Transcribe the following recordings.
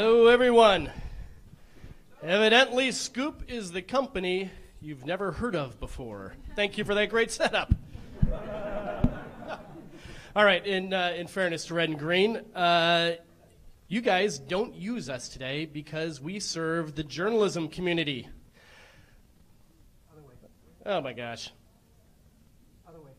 Hello, everyone. Evidently, Sqoop is the company you've never heard of before. Thank you for that great setup. All right, in fairness to Red and Green, you guys don't use us today because we serve the journalism community. Oh my gosh. Other way.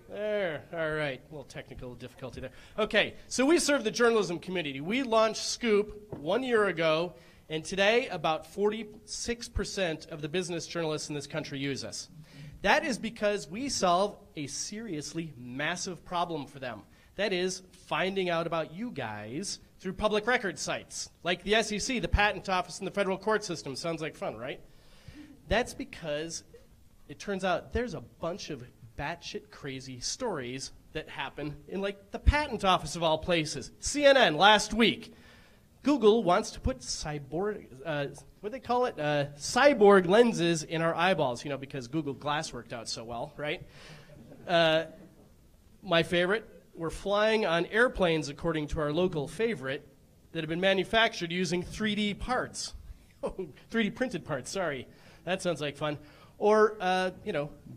There, all right, a little technical difficulty there. Okay, so we serve the journalism community. We launched Sqoop 1 year ago, and today about 46% of the business journalists in this country use us. That is because we solve a seriously massive problem for them. That is finding out about you guys through public record sites, like the SEC, the Patent Office, and the federal court system. Sounds like fun, right? That's because it turns out there's a bunch of batshit crazy stories that happen in, like, the Patent Office of all places. CNN last week. Google wants to put cyborg lenses in our eyeballs, you know, because Google Glass worked out so well, right? My favorite, we're flying on airplanes, according to our local favorite, that have been manufactured using 3D parts. 3D printed parts, sorry. That sounds like fun. Or,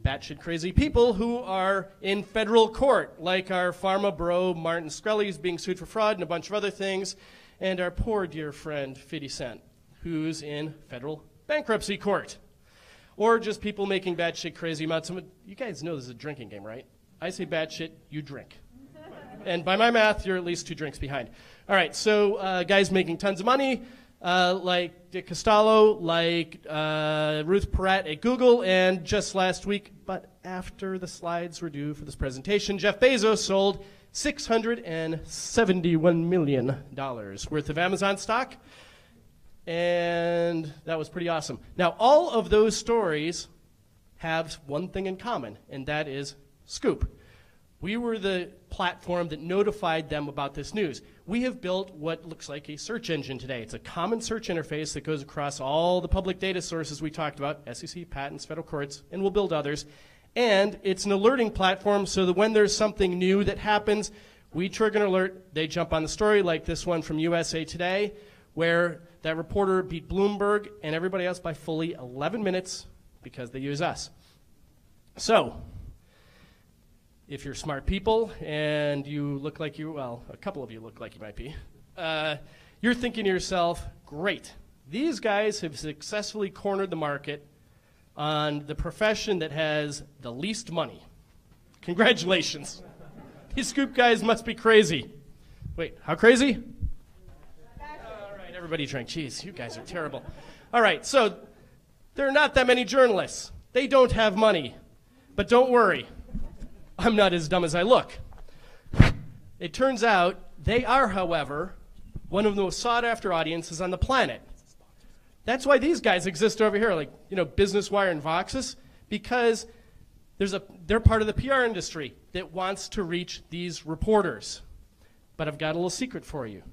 batshit crazy people who are in federal court, like our pharma bro Martin Shkreli, is being sued for fraud and a bunch of other things, and our poor dear friend 50 Cent, who's in federal bankruptcy court. Or just people making batshit crazy amounts of... You guys know this is a drinking game, right? I say batshit, you drink. And by my math, you're at least 2 drinks behind. All right, so guys making tons of money, like Dick Costolo, like Ruth Porat at Google, and just last week, but after the slides were due for this presentation, Jeff Bezos sold $671 million worth of Amazon stock, and that was pretty awesome. Now, all of those stories have one thing in common, and that is Sqoop. We were the platform that notified them about this news. We have built what looks like a search engine today. It's a common search interface that goes across all the public data sources we talked about, SEC, patents, federal courts, and we'll build others. And it's an alerting platform so that when there's something new that happens, we trigger an alert, they jump on the story, like this one from USA Today, where that reporter beat Bloomberg and everybody else by fully 11 minutes because they use us. So, if you're smart people and you look like you, well, a couple of you look like you might be, you're thinking to yourself, great, these guys have successfully cornered the market on the profession that has the least money. Congratulations. These Sqoop guys must be crazy. Wait, how crazy? All right, everybody drink. Jeez, you guys are terrible. All right, so there are not that many journalists. They don't have money. But don't worry. I'm not as dumb as I look. It turns out they are, however, one of the most sought-after audiences on the planet. That's why these guys exist over here, like, Business Wire and Voxus, because they're part of the PR industry that wants to reach these reporters. But I've got a little secret for you.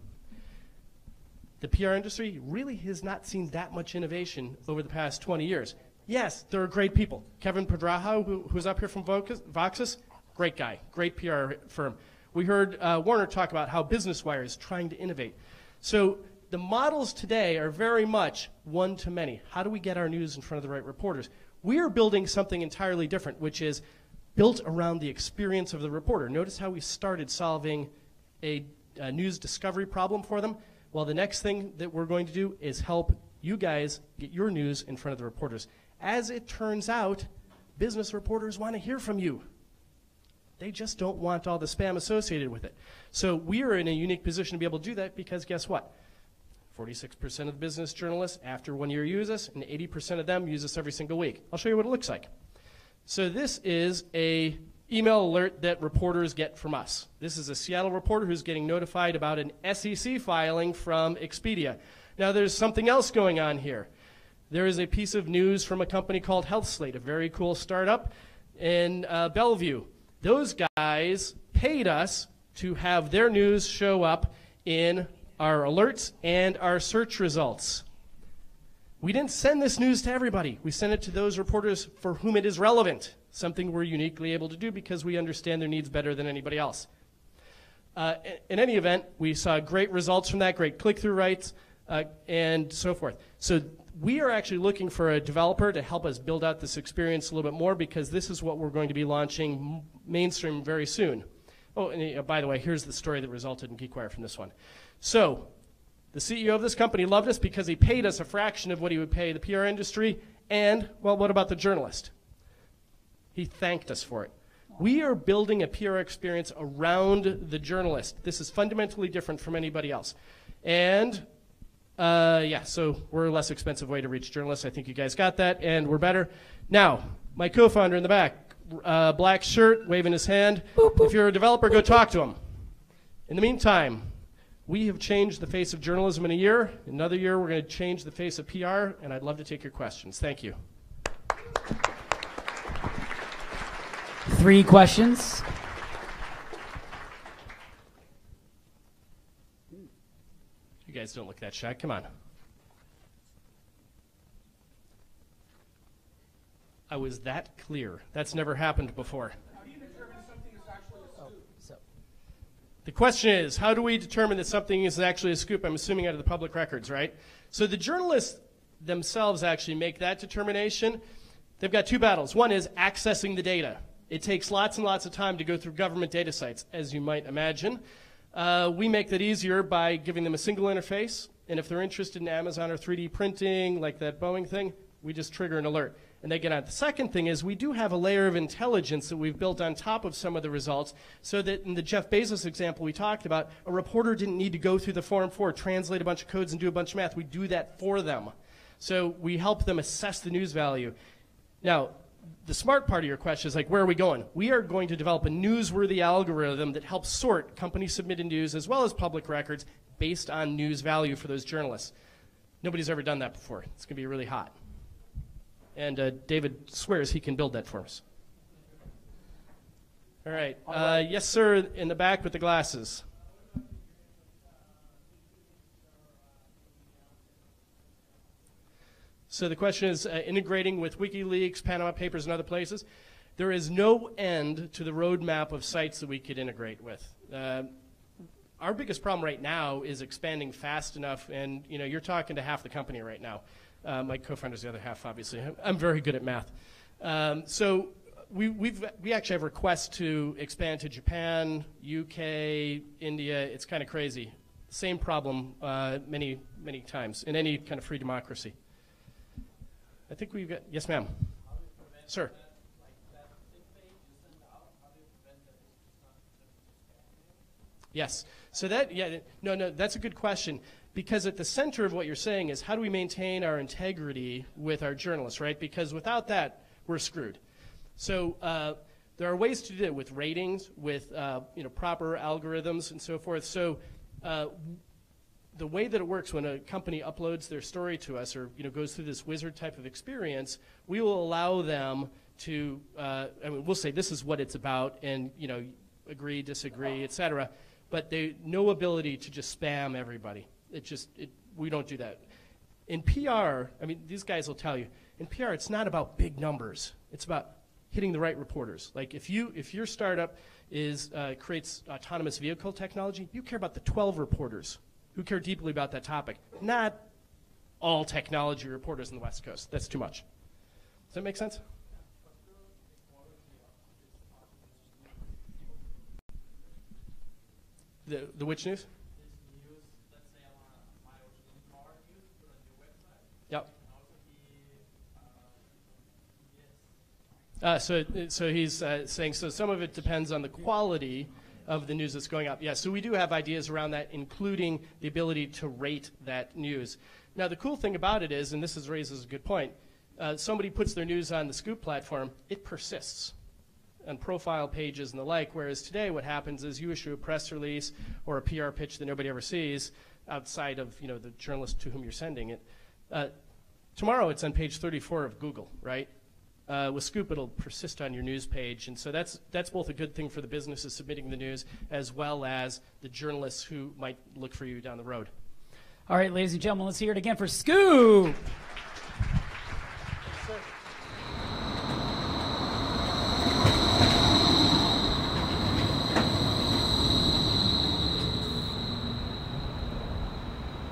The PR industry really has not seen that much innovation over the past 20 years. Yes, there are great people. Kevin Pedraja, who's up here from Voxus, great guy, great PR firm. We heard Warner talk about how Business Wire is trying to innovate. So the models today are very much one to many. How do we get our news in front of the right reporters? We are building something entirely different, which is built around the experience of the reporter. Notice how we started solving a news discovery problem for them. Well, the next thing that we're going to do is help you guys get your news in front of the reporters. As it turns out, business reporters want to hear from you. They just don't want all the spam associated with it. So we are in a unique position to be able to do that because guess what? 46% of the business journalists after 1 year use us, and 80% of them use us every single week. I'll show you what it looks like. So this is a email alert that reporters get from us. This is a Seattle reporter who's getting notified about an SEC filing from Expedia. Now there's something else going on here. There is a piece of news from a company called HealthSlate, a very cool startup in Bellevue. Those guys paid us to have their news show up in our alerts and our search results. We didn't send this news to everybody. We sent it to those reporters for whom it is relevant, something we're uniquely able to do because we understand their needs better than anybody else. In any event, we saw great results from that, great click-through rates, and so forth. So we are actually looking for a developer to help us build out this experience a little bit more, because this is what we're going to be launching mainstream very soon. Oh, and by the way, here's the story that resulted in GeekWire from this one. So the CEO of this company loved us because he paid us a fraction of what he would pay the PR industry, and, well, what about the journalist? He thanked us for it. We are building a PR experience around the journalist. This is fundamentally different from anybody else. And, yeah, so we're a less expensive way to reach journalists. I think you guys got that, and we're better. Now, my co-founder in the back, black shirt, waving his hand. Boop, boop. If you're a developer, go talk to him. In the meantime, we have changed the face of journalism in a year. In another year, we're going to change the face of PR, and I'd love to take your questions. Thank you. 3 questions. You guys don't look that shy. Come on. I was that clear. That's never happened before. How do you determine something is actually a scoop? The question is, how do we determine that something is actually a scoop? I'm assuming out of the public records, right? So the journalists themselves actually make that determination. They've got 2 battles. One is accessing the data. It takes lots and lots of time to go through government data sites, as you might imagine. We make that easier by giving them a single interface, and if they're interested in Amazon or 3D printing, like that Boeing thing, we just trigger an alert, and they get on. The second thing is we do have a layer of intelligence that we've built on top of some of the results, so that in the Jeff Bezos example we talked about, a reporter didn't need to go through the Form 4, translate a bunch of codes, and do a bunch of math. We do that for them. So we help them assess the news value. Now, the smart part of your question is, like, where are we going? We are going to develop a newsworthy algorithm that helps sort company-submitted news as well as public records based on news value for those journalists. Nobody's ever done that before. It's going to be really hot. And David swears he can build that for us. All right. Yes, sir, in the back with the glasses. So the question is integrating with WikiLeaks, Panama Papers, and other places. There is no end to the roadmap of sites that we could integrate with. Our biggest problem right now is expanding fast enough, and you're talking to half the company right now. My co-founder's the other half, obviously. I'm very good at math. So we actually have requests to expand to Japan, UK, India. It's kind of crazy. Same problem many, many times in any kind of free democracy. I think we've got, yes, ma'am. Sir. Yes. So no, that's a good question, because at the center of what you're saying is, how do we maintain our integrity with our journalists, right? Because without that, we're screwed. So there are ways to do it with ratings, with proper algorithms and so forth. So the way that it works when a company uploads their story to us, or goes through this wizard type of experience, we will allow them to, we'll say this is what it's about, and agree, disagree, etc. But no ability to just spam everybody. We don't do that. In PR, these guys will tell you, in PR it's not about big numbers. It's about hitting the right reporters. Like if your startup creates autonomous vehicle technology, you care about the 12 reporters who care deeply about that topic, not all technology reporters on the West Coast. That's too much. Does that make sense? The which news? Yep. So he's saying, so some of it depends on the quality of the news that's going up. Yeah, so we do have ideas around that, including the ability to rate that news. Now, the cool thing about it is, and this raises a good point, somebody puts their news on the Sqoop platform, it persists on profile pages and the like, whereas today what happens is you issue a press release or a PR pitch that nobody ever sees outside of the journalist to whom you're sending it. Tomorrow it's on page 34 of Google, right? With Sqoop, it'll persist on your news page, and so that's both a good thing for the businesses submitting the news as well as the journalists who might look for you down the road. All right, ladies and gentlemen, let's hear it again for Sqoop.